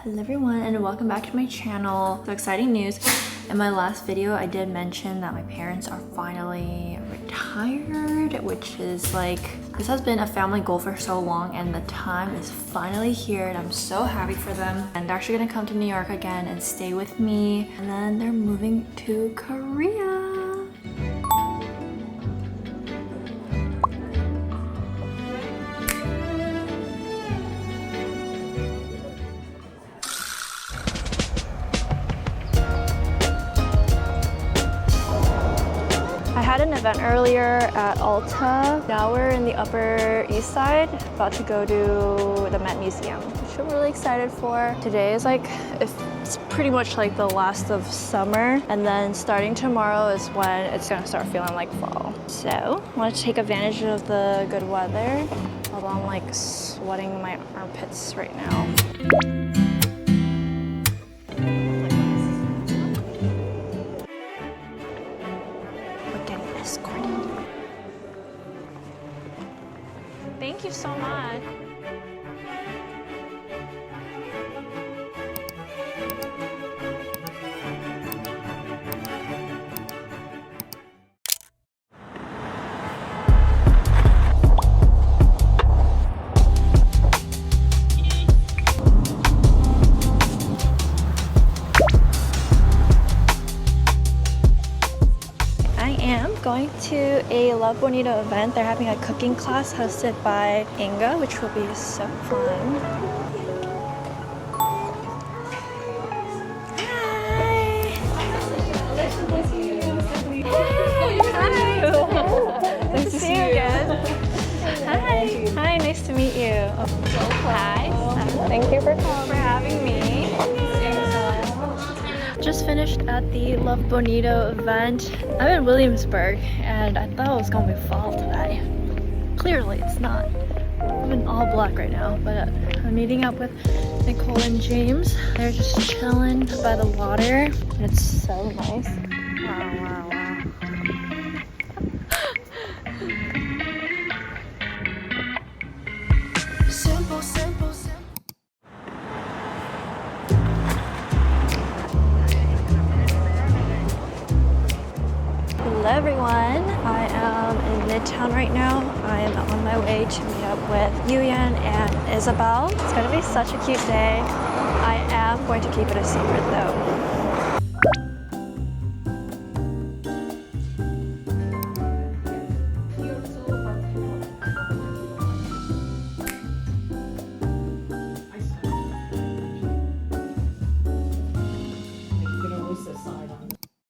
Hello everyone and welcome back to my channel. So exciting news. In my last video I did mention that my parents are finally retired, which is like, this has been a family goal for so long and the time is finally here and I'm so happy for them. And they're actually gonna come to New York again and stay with me, and then they're moving to Korea. I had an event earlier at Ulta. Now we're in the Upper East Side, about to go to the Met Museum, which I'm really excited for. Today is like, it's pretty much like the last of summer, and then starting tomorrow is when it's gonna start feeling like fall. So I want to take advantage of the good weather, although I'm like sweating my armpits right now. Thank you so much. Going to a Love Bonito event. They're having a cooking class hosted by Inga, which will be so fun. Hi! Hi! Nice to see you again. Hi! Hi, nice to meet you. Hi! Thank you for having me. Just finished at the Love Bonito event. I'm in Williamsburg and I thought it was gonna be fall today. Clearly it's not. I'm in all black right now, but I'm meeting up with Nicole and James. They're just chilling by the water. It's so nice. Wow, wow, wow. Simple, simple, simple. Hello everyone, I am in Midtown right now. I'm on my way to meet up with Yuyan and Isabel. It's gonna be such a cute day. I am going to keep it a secret though.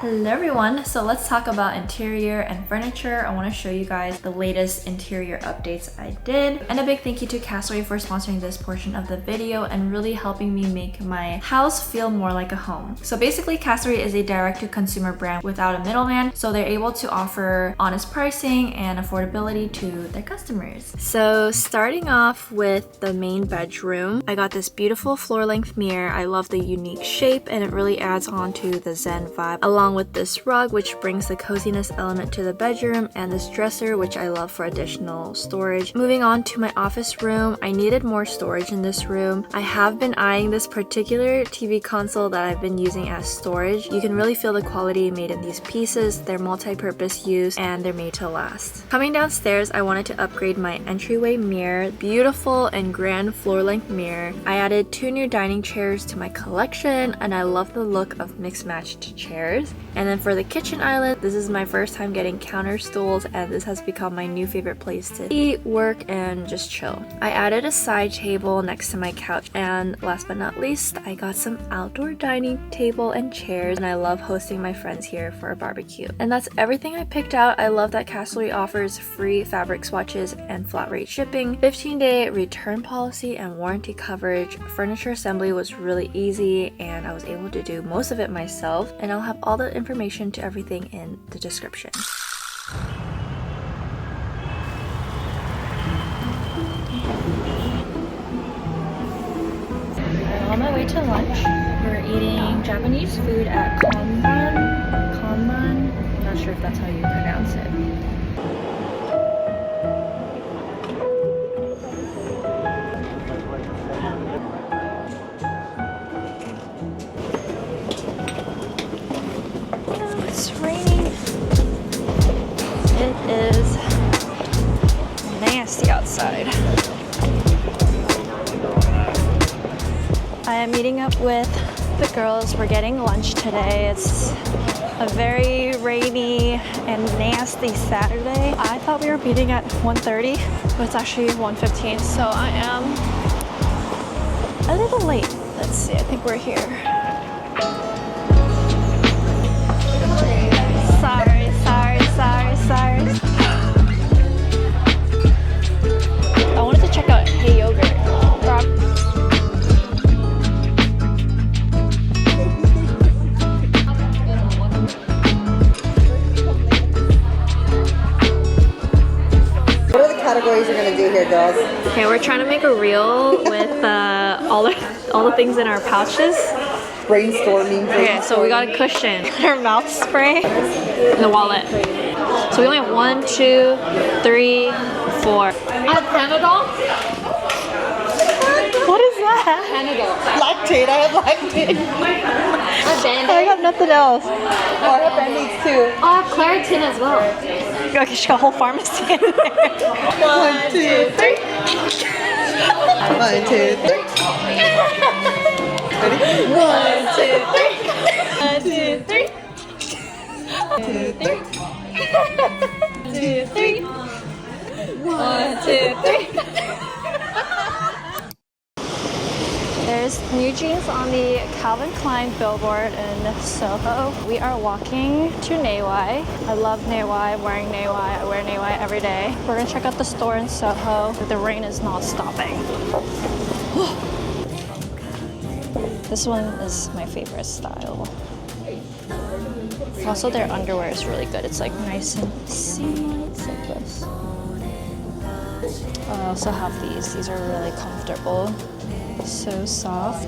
Hello everyone, so let's talk about interior and furniture. I want to show you guys the latest interior updates I did. And a big thank you to Castaway for sponsoring this portion of the video and really helping me make my house feel more like a home. So basically Castaway is a direct-to-consumer brand without a middleman, so they're able to offer honest pricing and affordability to their customers. So starting off with the main bedroom, I got this beautiful floor-length mirror. I love the unique shape and it really adds on to the zen vibe, along with this rug which brings the coziness element to the bedroom, and this dresser which I love for additional storage. Moving on to my office room, I needed more storage in this room. I have been eyeing this particular TV console that I've been using as storage. You can really feel the quality made in these pieces. They're multi-purpose use and they're made to last. Coming downstairs, I wanted to upgrade my entryway mirror. Beautiful and grand floor-length mirror. I added 2 new dining chairs to my collection and I love the look of mixed-matched chairs. And then for the kitchen island, this is my first time getting counter stools and this has become my new favorite place to eat, work, and just chill. I added a side table next to my couch, and last but not least, I got some outdoor dining table and chairs, and I love hosting my friends here for a barbecue. And that's everything I picked out. I love that Castaway offers free fabric swatches and flat rate shipping, 15-day return policy, and warranty coverage. Furniture assembly was really easy and I was able to do most of it myself, and I'll have all the information to everything in the description. I'm on my way to lunch. We're eating Japanese food at Kanban. I'm not sure if that's how you pronounce it. I'm meeting up with the girls. We're getting lunch today. It's a very rainy and nasty Saturday. I thought we were meeting at 1:30, but it's actually 1:15, so I am a little late. Let's see, I think we're here. Sorry. I wanted to check out Hey Yogurt. What are the categories you're gonna do here, girls? Okay, we're trying to make a reel with all the things in our pouches. Brainstorming. Okay, so we got a cushion, our mouth spray, and the wallet. So we only have 1, 2, 3, 4. I have Panadol. What is that? Panadol. Lactate. I have lactate. I got nothing else. Oh, I have Band-Aids too. I have Claritin as well. Okay, she got a whole pharmacy in there. 1, 2, 3. 1, 2, 3. Ready? 1, 2, 3. 1, 2, 3. 2, 3. 2, 3. 1, 2, 3. There's new jeans on the Calvin Klein billboard in Soho. We are walking to Naywai. I love Naywai. I'm wearing Naywai. I wear Naywai every day. We're gonna check out the store in Soho. The rain is not stopping. This one is my favorite style. Also, their underwear is really good. It's like nice and seamless like this. I also have these. These are really comfortable. So soft.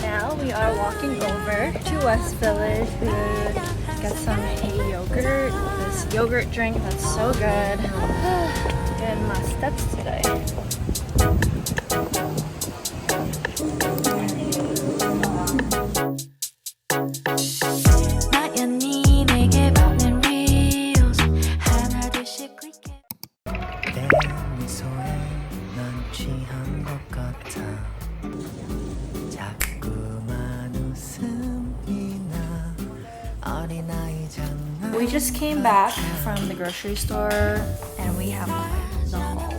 Now we are walking over to West Village to get some Hey Yogurt. This yogurt drink that's so good. Getting my steps today. We just came back from the grocery store and we have the haul.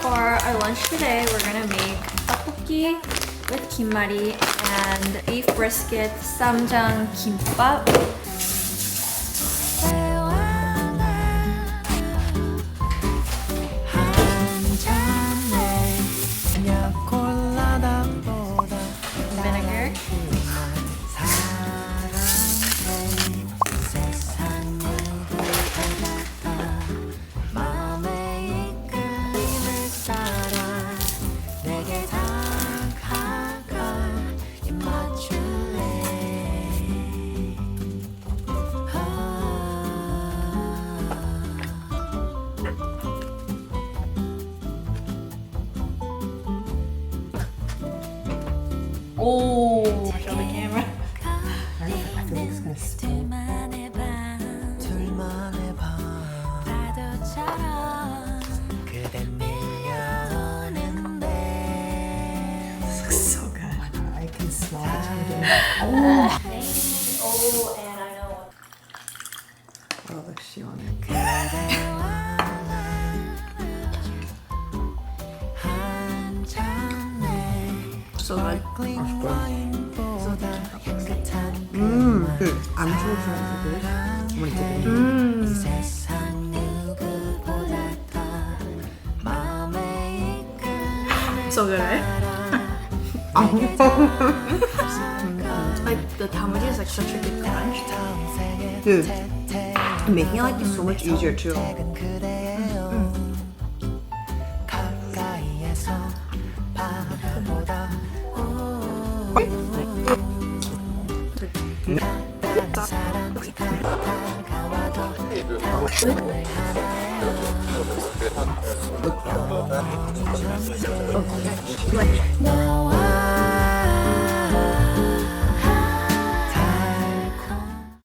For our lunch today, we're gonna make tteokbokki with kimmari and beef brisket 쌈장 kimbap. Oh, show the camera. I feel like it's gonna spill. This looks so good. I can smell it. Oh, And I know what. oh, look, she on it. So good. Good. I'm so trying to do this. I'm gonna take it. So good, right? Like the tamuji is like such a good crunch. Dude, making it like so much easier too. Like